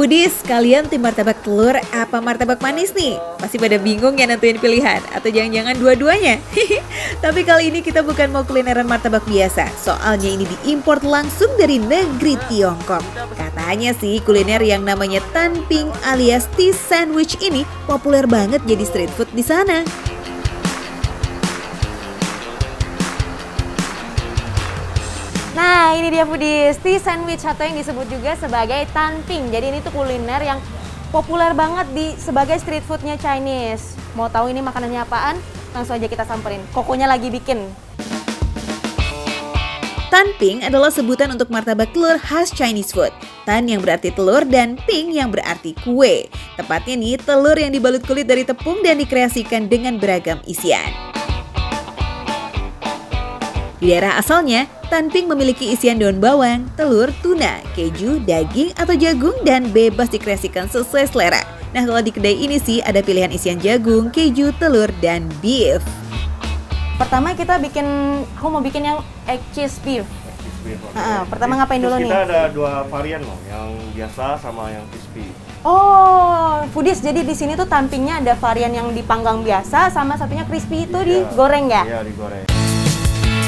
Foodies, kalian tim martabak telur apa martabak manis nih? Pasti pada bingung ya nentuin pilihan? Atau jangan-jangan dua-duanya? Tapi kali ini kita bukan mau kulineran martabak biasa. Soalnya ini diimpor langsung dari negeri Tiongkok. Katanya sih kuliner yang namanya Tanping alias tea sandwich ini populer banget jadi street food di sana. Nah, ini dia Foodies, tea sandwich atau yang disebut juga sebagai tanping. Jadi ini tuh kuliner yang populer banget sebagai street foodnya Chinese. Mau tahu ini makanannya apaan? Langsung aja kita samperin. Kokonya lagi bikin. Tanping adalah sebutan untuk martabak telur khas Chinese food. Tan yang berarti telur dan ping yang berarti kue. Tepatnya nih, telur yang dibalut kulit dari tepung dan dikreasikan dengan beragam isian. Di daerah asalnya, Tanping memiliki isian daun bawang, telur, tuna, keju, daging, atau jagung dan bebas dikreasikan sesuai selera. Nah, kalau di kedai ini sih ada pilihan isian jagung, keju, telur, dan beef. Pertama kita aku mau bikin yang egg cheese beef. Pertama ngapain dulu nih? Kita ada dua varian loh, yang biasa sama yang crispy. Oh, Foodies, jadi di sini tuh tanpingnya ada varian yang dipanggang biasa sama satunya crispy itu digoreng ya? Iya, digoreng.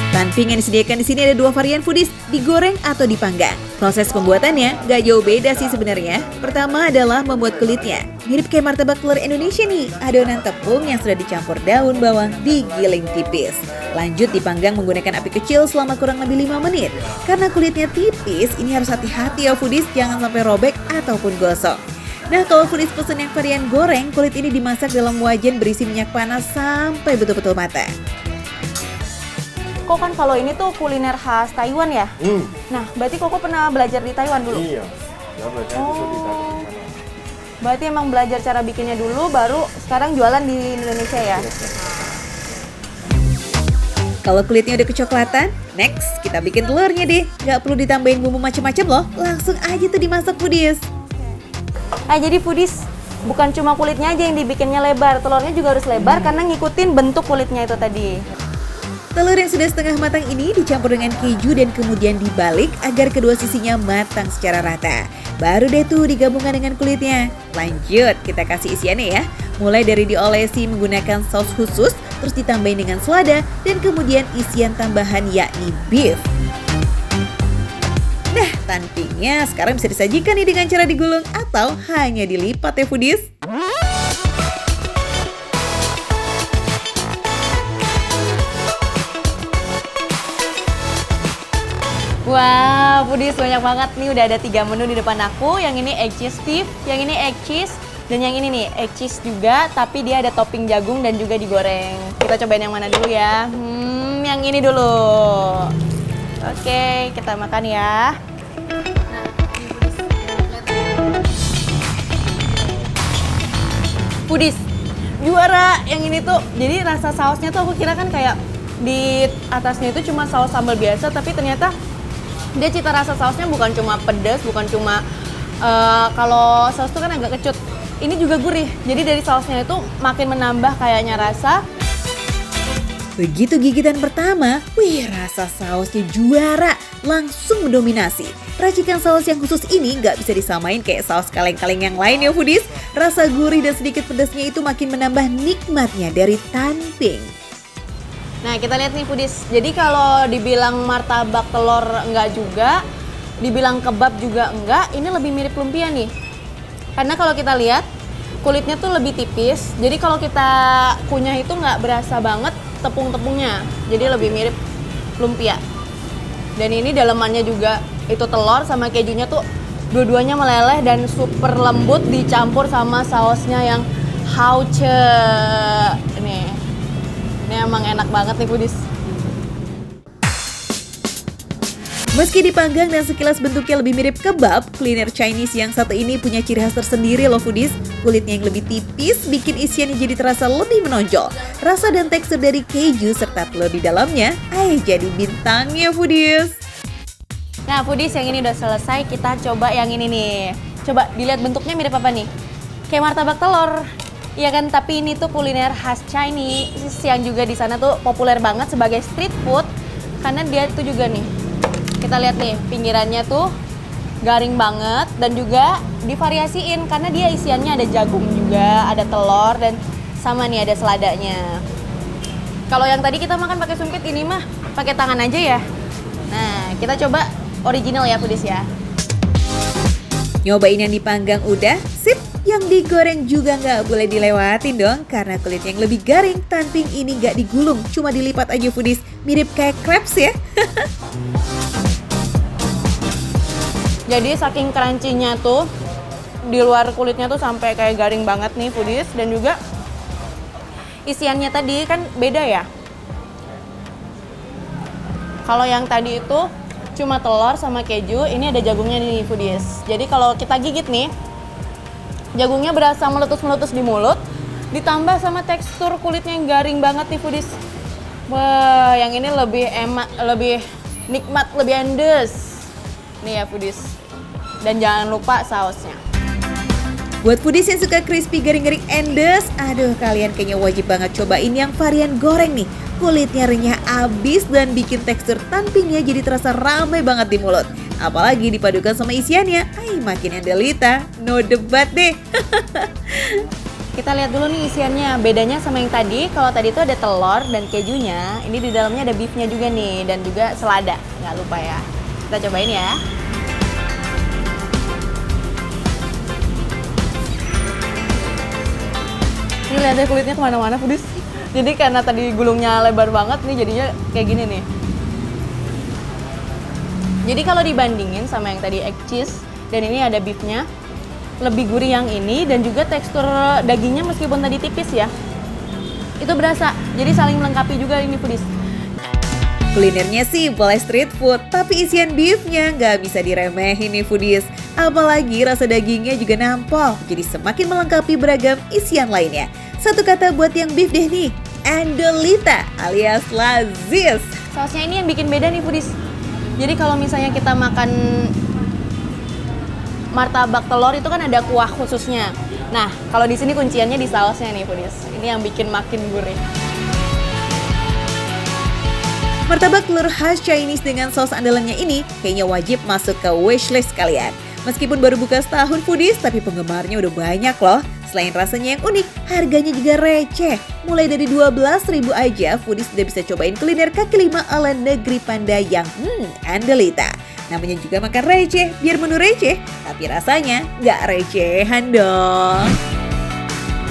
Tanping yang disediakan di sini ada dua varian Foodies, digoreng atau dipanggang. Proses pembuatannya gak jauh beda sih sebenarnya. Pertama adalah membuat kulitnya. Mirip kayak martabak telur Indonesia nih, adonan tepung yang sudah dicampur daun bawang digiling tipis. Lanjut dipanggang menggunakan api kecil selama kurang lebih 5 menit. Karena kulitnya tipis, ini harus hati-hati ya Foodies, jangan sampai robek ataupun gosong. Nah, kalau Foodies pesen yang varian goreng, kulit ini dimasak dalam wajan berisi minyak panas sampai betul-betul matang. Kok kan kalau ini tuh kuliner khas Taiwan ya? Nah, berarti Koko pernah belajar di Taiwan dulu? Iya, ya belajar dulu di Taiwan. Berarti emang belajar cara bikinnya dulu, baru sekarang jualan di Indonesia ya? Kalau kulitnya udah kecoklatan, next kita bikin telurnya deh. Gak perlu ditambahin bumbu macam-macam loh, langsung aja tuh dimasak Foodies. Jadi Foodies, bukan cuma kulitnya aja yang dibikinnya lebar, telurnya juga harus lebar karena ngikutin bentuk kulitnya itu tadi. Telur yang sudah setengah matang ini dicampur dengan keju dan kemudian dibalik agar kedua sisinya matang secara rata. Baru deh tuh digabungkan dengan kulitnya. Lanjut, kita kasih isiannya ya. Mulai dari diolesi menggunakan saus khusus, terus ditambahin dengan selada, dan kemudian isian tambahan yakni beef. Nah, tanpingnya sekarang bisa disajikan nih dengan cara digulung atau hanya dilipat ya Foodies. Wow, Foodies banyak banget nih, udah ada 3 menu di depan aku. Yang ini egg cheese beef, yang ini egg cheese, dan yang ini nih egg cheese juga, tapi dia ada topping jagung dan juga digoreng. Kita cobain yang mana dulu ya? Yang ini dulu. Oke, kita makan ya. Foodies, juara yang ini tuh. Jadi rasa sausnya tuh aku kira kan kayak di atasnya itu cuma saus sambal biasa, tapi ternyata dia cita rasa sausnya bukan cuma pedas, bukan cuma kalau saus itu kan agak kecut. Ini juga gurih. Jadi dari sausnya itu makin menambah kayaknya rasa. Begitu gigitan pertama, rasa sausnya juara, langsung mendominasi. Racikan saus yang khusus ini nggak bisa disamain kayak saus kaleng-kaleng yang lain ya Foodies. Rasa gurih dan sedikit pedasnya itu makin menambah nikmatnya dari tanping. Nah, kita lihat nih Foodies. Jadi kalau dibilang martabak telur enggak juga, dibilang kebab juga enggak, ini lebih mirip lumpia nih. Karena kalau kita lihat, kulitnya tuh lebih tipis. Jadi kalau kita kunyah itu nggak berasa banget tepung-tepungnya. Jadi lebih mirip lumpia. Dan ini dalamannya juga itu telur sama kejunya tuh dua-duanya meleleh dan super lembut dicampur sama sausnya yang hauce. Ini emang enak banget nih Foodies. Meski dipanggang dan sekilas bentuknya lebih mirip kebab, kuliner Chinese yang satu ini punya ciri khas tersendiri loh Foodies. Kulitnya yang lebih tipis bikin isiannya jadi terasa lebih menonjol. Rasa dan tekstur dari keju serta telur di dalamnya, jadi bintangnya Foodies. Nah Foodies, yang ini udah selesai, kita coba yang ini nih. Coba dilihat bentuknya mirip apa nih? Kayak martabak telur. Iya kan, tapi ini tuh kuliner khas Chinese yang juga di sana tuh populer banget sebagai street food karena dia tuh juga nih. Kita lihat nih, pinggirannya tuh garing banget dan juga divariasiin karena dia isiannya ada jagung juga, ada telur dan sama nih ada seladanya. Kalau yang tadi kita makan pakai sumpit, ini mah pakai tangan aja ya. Nah, kita coba original ya foodies ya. Nyobain yang dipanggang udah, sip. Yang digoreng juga nggak boleh dilewatin dong, karena kulitnya yang lebih garing. Tanping ini nggak digulung, cuma dilipat aja foodies. Mirip kayak crepes ya. Jadi saking crunchy-nya tuh, di luar kulitnya tuh sampai kayak garing banget nih foodies. Dan juga isiannya tadi kan beda ya. Kalau yang tadi itu cuma telur sama keju, ini ada jagungnya nih foodies. Jadi kalau kita gigit nih, jagungnya berasa meletus-meletus di mulut, ditambah sama tekstur kulitnya yang garing banget nih foodies. Wah, yang ini lebih enak, lebih nikmat, lebih endes. Nih ya foodies. Dan jangan lupa sausnya. Buat foodies yang suka crispy garing-garing endes, aduh kalian kayaknya wajib banget cobain yang varian goreng nih. Kulitnya renyah abis dan bikin tekstur tanpingnya jadi terasa ramai banget di mulut. Apalagi dipadukan sama isiannya, makin endelita, no debat deh. Kita lihat dulu nih isiannya, bedanya sama yang tadi. Kalau tadi itu ada telur dan kejunya, ini di dalamnya ada beefnya juga nih, dan juga selada, nggak lupa ya. Kita cobain ya. Ini lihat deh kulitnya kemana-mana foodies. Jadi karena tadi gulungnya lebar banget nih, jadinya kayak gini nih. Jadi kalau dibandingin sama yang tadi egg cheese dan ini ada beefnya, lebih gurih yang ini dan juga tekstur dagingnya meskipun tadi tipis ya, itu berasa. Jadi saling melengkapi juga ini foodies. Kulinernya sih boleh street food, tapi isian beefnya nggak bisa diremehin nih foodies. Apalagi rasa dagingnya juga nampol, jadi semakin melengkapi beragam isian lainnya. Satu kata buat yang beef deh nih, endelita alias lazis. Sausnya ini yang bikin beda nih foodies. Jadi kalau misalnya kita makan martabak telur itu kan ada kuah khususnya. Nah, kalau di sini kunciannya di sausnya nih foodies. Ini yang bikin makin gurih. Martabak telur khas Chinese dengan saus andalannya ini kayaknya wajib masuk ke wishlist kalian. Meskipun baru buka setahun foodies, tapi penggemarnya udah banyak loh. Selain rasanya yang unik, harganya juga receh. Mulai dari 12.000 aja, foodies sudah bisa cobain kuliner kaki lima ala negeri panda yang andelita. Namanya juga makan receh, biar menu receh, tapi rasanya nggak recehan dong.